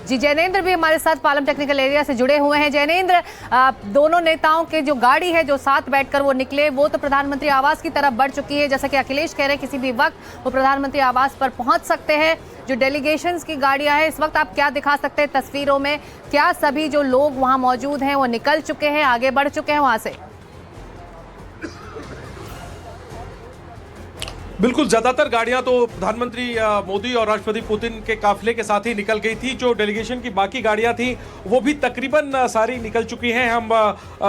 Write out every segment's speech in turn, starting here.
जी जैनेंद्र भी हमारे साथ पालम टेक्निकल एरिया से जुड़े हुए हैं। जैनेंद्र, दोनों नेताओं के जो गाड़ी है जो साथ बैठकर वो निकले, वो तो प्रधानमंत्री आवास की तरफ बढ़ चुकी है। जैसा कि अखिलेश कह रहे हैं किसी भी वक्त वो प्रधानमंत्री आवास पर पहुंच सकते हैं। जो डेलीगेशंस की गाड़ियां हैं इस वक्त आप क्या दिखा सकते हैं तस्वीरों में? क्या सभी जो लोग वहां मौजूद हैं वो निकल चुके हैं, आगे बढ़ चुके हैं वहां से? बिल्कुल, ज्यादातर गाड़ियां तो प्रधानमंत्री मोदी और राष्ट्रपति पुतिन के काफिले के साथ ही निकल गई थी। जो डेलीगेशन की बाकी गाड़ियां थी वो भी तकरीबन सारी निकल चुकी हैं। हम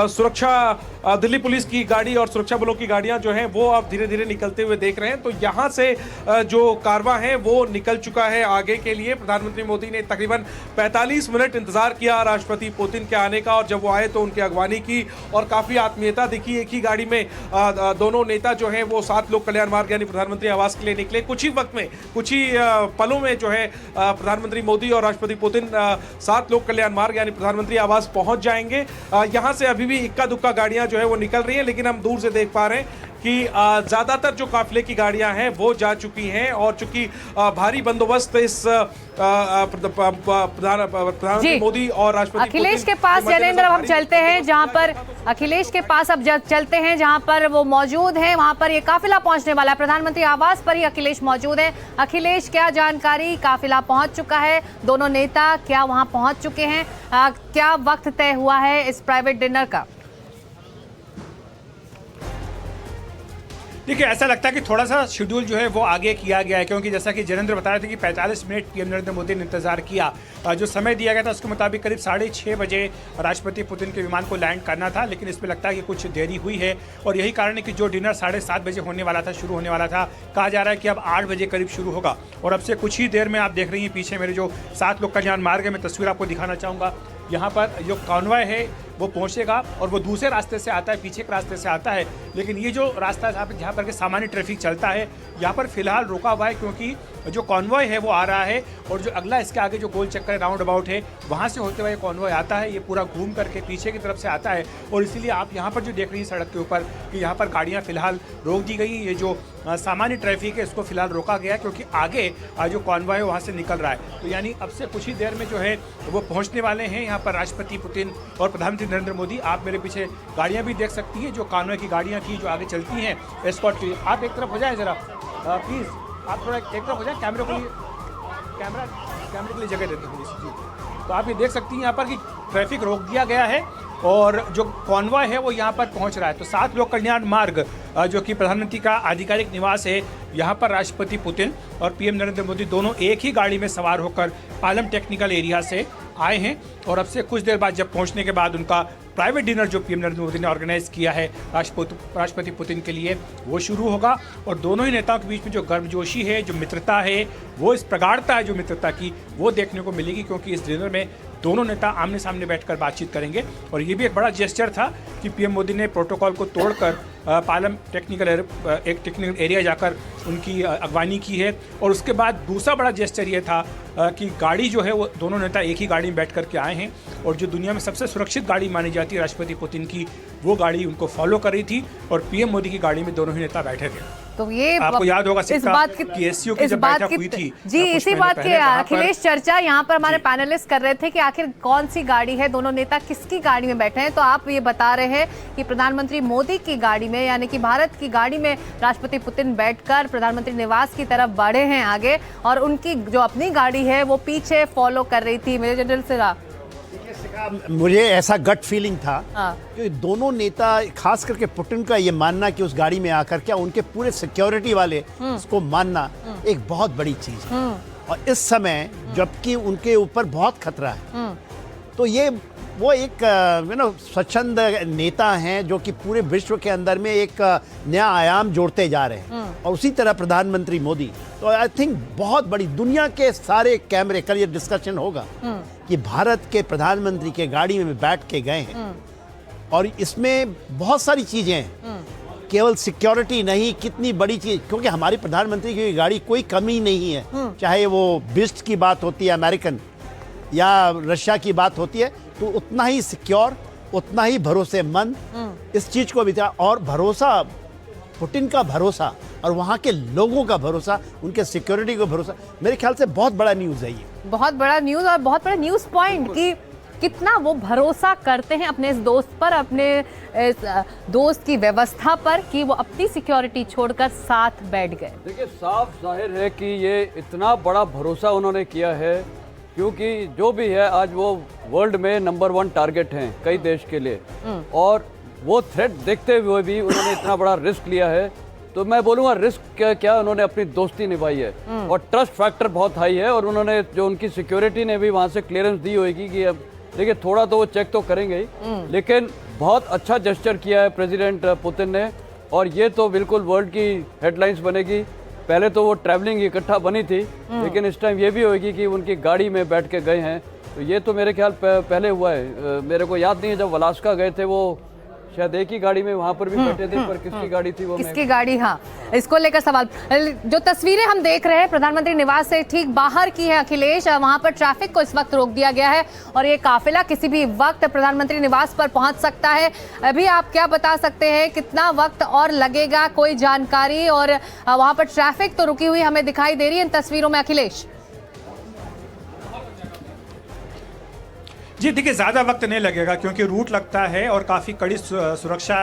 सुरक्षा दिल्ली पुलिस की गाड़ी और सुरक्षा बलों की गाड़ियां जो हैं वो अब धीरे धीरे निकलते हुए देख रहे हैं। तो यहां से जो कारवां है वो निकल चुका है आगे के लिए। प्रधानमंत्री मोदी ने तकरीबन 45 मिनट इंतजार किया राष्ट्रपति पुतिन के आने का, और जब वो आए तो उनकी अगवानी की और काफी आत्मीयता दिखी। एक ही गाड़ी में दोनों नेता जो है वो 7 लोक कल्याण मार्ग यानी प्रधानमंत्री आवास के लिए निकले। कुछ ही वक्त में, कुछ ही पलों में जो है प्रधानमंत्री मोदी और राष्ट्रपति पुतिन 7 लोक कल्याण मार्ग यानी प्रधानमंत्री आवास पहुंच जाएंगे। यहां से अभी भी इक्का दुक्का गाड़ियां जो है वो निकल रही हैं, लेकिन हम दूर से देख पा रहे हैं कि ज्यादातर जो काफिले की गाड़ियां हैं वो जा चुकी हैं। और चूंकि भारी बंदोबस्त इस प्रधानमंत्री मोदी और राष्ट्रपति अखिलेश के पास जैनेंद्र अब हम चलते हैं जहां पर अखिलेश के पास अब चलते हैं जहां पर वो मौजूद हैं। वहां पर ये काफिला पहुंचने वाला है, प्रधानमंत्री आवास पर ही अखिलेश मौजूद है। अखिलेश, क्या जानकारी? काफिला पहुंच चुका है, दोनों नेता क्या वहां पहुंच चुके हैं? क्या वक्त तय हुआ है इस प्राइवेट डिनर का? देखिए, ऐसा लगता है कि थोड़ा सा शेड्यूल जो है वो आगे किया गया है, क्योंकि जैसा कि जैनेंद्र बता रहे थे कि 45 मिनट पीएम नरेंद्र मोदी ने इंतजार किया। जो समय दिया गया था उसके मुताबिक करीब 6:30 बजे राष्ट्रपति पुतिन के विमान को लैंड करना था, लेकिन इसमें लगता है कि कुछ देरी हुई है। और यही कारण है कि जो डिनर 7:30 बजे होने वाला था, शुरू होने वाला था, कहा जा रहा है कि अब 8 बजे करीब शुरू होगा। और अब से कुछ ही देर में आप देख रही हैं पीछे मेरे जो 7 लोक कल्याण मार्ग है, मैं तस्वीर आपको दिखाना चाहूँगा। यहाँ पर जो कॉन्वॉय है वो पहुँचेगा और वो दूसरे रास्ते से आता है, पीछे के रास्ते से आता है। लेकिन ये जो रास्ता है जहाँ पर के सामान्य ट्रैफिक चलता है, यहाँ पर फिलहाल रोका हुआ है, क्योंकि जो कॉन्वॉय है वो आ रहा है। और जो अगला इसके आगे जो गोल चक्कर राउंड अबाउट है, वहाँ से होते हुए कॉन्वॉय आता है। ये पूरा घूम करके पीछे की तरफ से आता है। और इसीलिए आप यहाँ पर जो देख रही हैं सड़क के ऊपर कि यहाँ पर गाड़ियाँ फिलहाल रोक दी गई। ये जो सामान्य ट्रैफिक है इसको फिलहाल रोका गया, क्योंकि आगे जो कॉन्वॉय है वहाँ से निकल रहा है। तो यानी अब से कुछ ही देर में जो है वो पहुँचने वाले हैं यहाँ पर राष्ट्रपति पुतिन और प्रधानमंत्री नरेंद्र मोदी। आप मेरे पीछे गाड़ियाँ भी देख सकती हैं, जो कॉन्वॉय की गाड़ियाँ थी जो आगे चलती हैं एस्कॉर्ट के लिए। आप एक तरफ हो जाए ज़रा प्लीज़, आप थोड़ा एक तरफ हो जाए, कैमरे के लिए जगह देते हैं जी। तो आप ये देख सकती हैं यहाँ पर कि ट्रैफिक रोक दिया गया है और जो कॉन्वॉय है वो यहाँ पर पहुँच रहा है। तो 7 लोक कल्याण मार्ग जो कि प्रधानमंत्री का आधिकारिक निवास है, यहाँ पर राष्ट्रपति पुतिन और पीएम नरेंद्र मोदी दोनों एक ही गाड़ी में सवार होकर पालम टेक्निकल एरिया से आए हैं। और अब से कुछ देर बाद जब पहुँचने के बाद उनका प्राइवेट डिनर जो पीएम नरेंद्र मोदी ने ऑर्गेनाइज किया है राष्ट्रपति पुतिन के लिए, वो शुरू होगा। और दोनों ही नेताओं के बीच में जो गर्मजोशी है, जो मित्रता है, वो इस प्रगाढ़ता है जो मित्रता की, वो देखने को मिलेगी, क्योंकि इस डिनर में दोनों नेता आमने सामने बैठकर बातचीत करेंगे। और ये भी एक बड़ा जेस्चर था कि पीएम मोदी ने प्रोटोकॉल को तोड़कर पालम टेक्निकल एरिया जाकर उनकी अगवानी की है। और उसके बाद दूसरा बड़ा जेस्चर ये था कि गाड़ी जो है वो दोनों नेता एक ही गाड़ी में बैठ करके आए हैं। और जो दुनिया में सबसे सुरक्षित गाड़ी मानी जाती है राष्ट्रपति पुतिन की, वो गाड़ी उनको फॉलो कर रही थी। और पीएम मोदी की गाड़ी में दोनों ही नेता बैठे थे। तो ये आपको याद होगा इस बात की जब बैठक हुई थी जी, इसी बात की अखिलेश चर्चा यहाँ पर हमारे पैनलिस्ट कर रहे थे कि आखिर कौन सी गाड़ी है, दोनों नेता किसकी गाड़ी में बैठे हैं। तो आप ये बता रहे हैं कि प्रधानमंत्री मोदी की गाड़ी में, यानी कि भारत की गाड़ी में राष्ट्रपति पुतिन बैठकर प्रधानमंत्री निवास की तरफ बढ़े हैं आगे, और उनकी जो अपनी गाड़ी है वो पीछे फॉलो कर रही थी। मेजर जनरल सिरा, मुझे ऐसा गट फीलिंग था कि दोनों नेता, खास करके पुतिन का ये मानना कि उस गाड़ी में आकर क्या उनके पूरे सिक्योरिटी वाले इसको मानना एक बहुत बड़ी चीज है। और इस समय जबकि उनके ऊपर बहुत खतरा है, तो ये वो एक स्वच्छंद नेता हैं जो कि पूरे विश्व के अंदर में एक नया आयाम जोड़ते जा रहे हैं। और उसी तरह प्रधानमंत्री मोदी, तो आई थिंक बहुत बड़ी दुनिया के सारे कैमरे, कल ये डिस्कशन होगा कि भारत के प्रधानमंत्री के गाड़ी में बैठ के गए हैं। और इसमें बहुत सारी चीजें हैं, केवल सिक्योरिटी नहीं, कितनी बड़ी चीज, क्योंकि हमारे प्रधानमंत्री की गाड़ी कोई कमी नहीं है, चाहे वो बिस्ट की बात होती है अमेरिकन या रशिया की बात होती है, तो उतना ही सिक्योर, उतना ही भरोसेमंद इस चीज को भी था। और भरोसा, पुतिन का भरोसा और वहाँ के लोगों का भरोसा, उनके सिक्योरिटी का भरोसा, मेरे ख्याल से बहुत बड़ा न्यूज़ है ये। बहुत बड़ा न्यूज़ और बहुत बड़ा न्यूज़ पॉइंट कि कितना वो भरोसा करते हैं अपने इस दोस्त पर, अपने इस दोस्त की व्यवस्था पर, कि वो अपनी सिक्योरिटी छोड़कर साथ बैठ गए। देखिए, साफ जाहिर है कि ये इतना बड़ा भरोसा उन्होंने किया है, क्योंकि जो भी है आज वो वर्ल्ड में नंबर 1 टारगेट हैं कई देश के लिए, और वो थ्रेट देखते हुए भी उन्होंने इतना बड़ा रिस्क लिया है। तो मैं बोलूँगा रिस्क क्या, उन्होंने अपनी दोस्ती निभाई है और ट्रस्ट फैक्टर बहुत हाई है। और उन्होंने जो उनकी सिक्योरिटी ने भी वहाँ से क्लियरेंस दी होगी कि अब देखिए थोड़ा तो वो चेक तो करेंगे ही, लेकिन बहुत अच्छा जेस्चर किया है प्रेसिडेंट पुतिन ने, और ये तो बिल्कुल वर्ल्ड की हेडलाइंस बनेगी। पहले तो वो ट्रैवलिंग इकट्ठा बनी थी, लेकिन इस टाइम ये भी होगी कि उनकी गाड़ी में बैठ के गए हैं। तो ये तो मेरे ख्याल पहले हुआ है, मेरे को याद नहीं है जब अलास्का गए थे वो शायद एक ही गाड़ी में वहां पर भी बैठे थे, पर किसकी गाड़ी थी वो, किसकी गाड़ी, हाँ, इसको लेकर सवाल। जो तस्वीरें हम देख रहे हैं प्रधानमंत्री निवास से ठीक बाहर की है अखिलेश, वहां पर ट्रैफिक को इस वक्त रोक दिया गया है और ये काफिला किसी भी वक्त प्रधानमंत्री निवास पर पहुंच सकता है। अभी आप क्या बता सकते हैं, कितना वक्त और लगेगा, कोई जानकारी? और वहां पर ट्रैफिक तो रुकी हुई हमें दिखाई दे रही है इन तस्वीरों में अखिलेश। जी देखिए, ज़्यादा वक्त नहीं लगेगा क्योंकि रूट लगता है और काफ़ी कड़ी सुरक्षा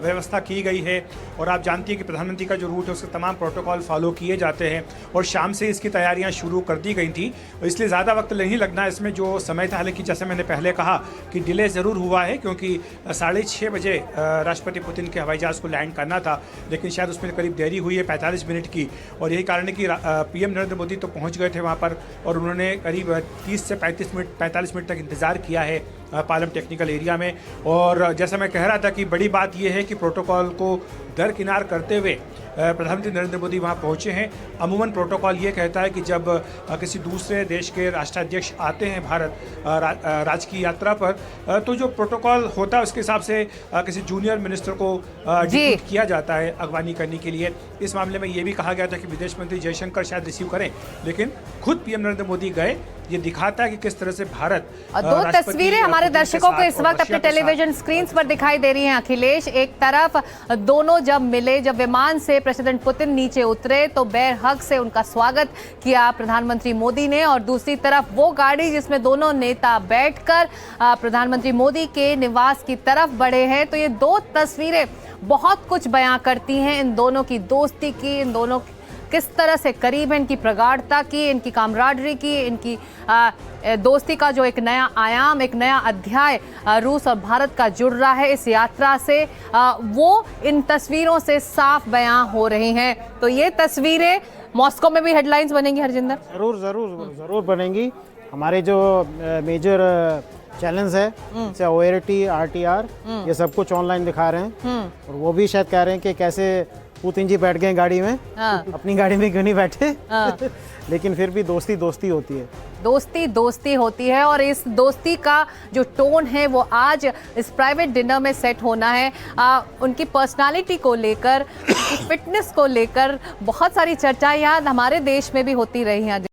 व्यवस्था की गई है। और आप जानती हैं कि प्रधानमंत्री का जो रूट है उसके तमाम प्रोटोकॉल फॉलो किए जाते हैं और शाम से इसकी तैयारियां शुरू कर दी गई थी, इसलिए ज़्यादा वक्त नहीं लगना इसमें जो समय था। हालांकि जैसे मैंने पहले कहा कि डिले ज़रूर हुआ है क्योंकि 6:30 बजे राष्ट्रपति पुतिन के हवाई जहाज़ को लैंड करना था, लेकिन शायद उसमें करीब देरी हुई है 45 मिनट की। और यही कारण है कि PM नरेंद्र मोदी तो पहुँच गए थे वहाँ पर और उन्होंने करीब 30 से 45 मिनट तक इंतज़ार किया है पालम टेक्निकल एरिया में। और जैसा मैं कह रहा था कि बड़ी बात यह है कि प्रोटोकॉल को दरकिनार करते हुए प्रधानमंत्री नरेंद्र मोदी वहां पहुंचे हैं। अमूमन प्रोटोकॉल ये कहता है कि जब किसी दूसरे देश के राष्ट्राध्यक्ष आते हैं भारत राजकीय यात्रा पर, तो जो प्रोटोकॉल होता है उसके हिसाब से किसी जूनियर मिनिस्टर को डिप्यूट किया जाता है अगवानी करने के लिए। इस मामले में ये भी कहा गया था कि विदेश मंत्री जयशंकर शायद रिसीव करें, लेकिन खुद PM नरेंद्र मोदी गए। ये दिखाता है कि किस तरह से भारत। दो तस्वीरें हमारे दर्शकों को इस वक्त अपने टेलीविजन स्क्रीन पर दिखाई दे रही हैं अखिलेश। एक तरफ दोनों जब मिले, जब विमान से प्रेसिडेंट पुतिन नीचे उतरे तो बेर हक से उनका स्वागत किया प्रधानमंत्री मोदी ने, और दूसरी तरफ वो गाड़ी जिसमें दोनों नेता बैठकर प्रधानमंत्री मोदी के निवास की तरफ बढ़े हैं। तो ये दो तस्वीरें बहुत कुछ बयां करती हैं इन दोनों की दोस्ती की, इन दोनों किस तरह से करीब है, इनकी प्रगाढ़ता की, इनकी कामराडरी की, इनकी दोस्ती का जो एक नया आयाम, एक नया अध्याय रूस और भारत का जुड़ रहा है इस यात्रा से, वो इन तस्वीरों से साफ बयां हो रही हैं। तो ये तस्वीरें मॉस्को में भी हेडलाइंस बनेंगी हरजिंदर? जरूर जरूर जरूर बनेंगी। हमारे जो मेजर चैलेंज है जैसे ORT, RTR, ये सब कुछ ऑनलाइन दिखा रहे हैं। और वो भी शायद कह रहे हैं कि कैसे पुतिन जी बैठ गए गाड़ी में, अपनी गाड़ी में क्यों नहीं बैठे। लेकिन फिर भी दोस्ती दोस्ती होती है, दोस्ती दोस्ती होती है। और इस दोस्ती का जो टोन है वो आज इस प्राइवेट डिनर में सेट होना है। उनकी पर्सनालिटी को लेकर, उनकी फिटनेस को लेकर बहुत सारी चर्चाएं यहाँ हमारे देश में भी होती रही हैं।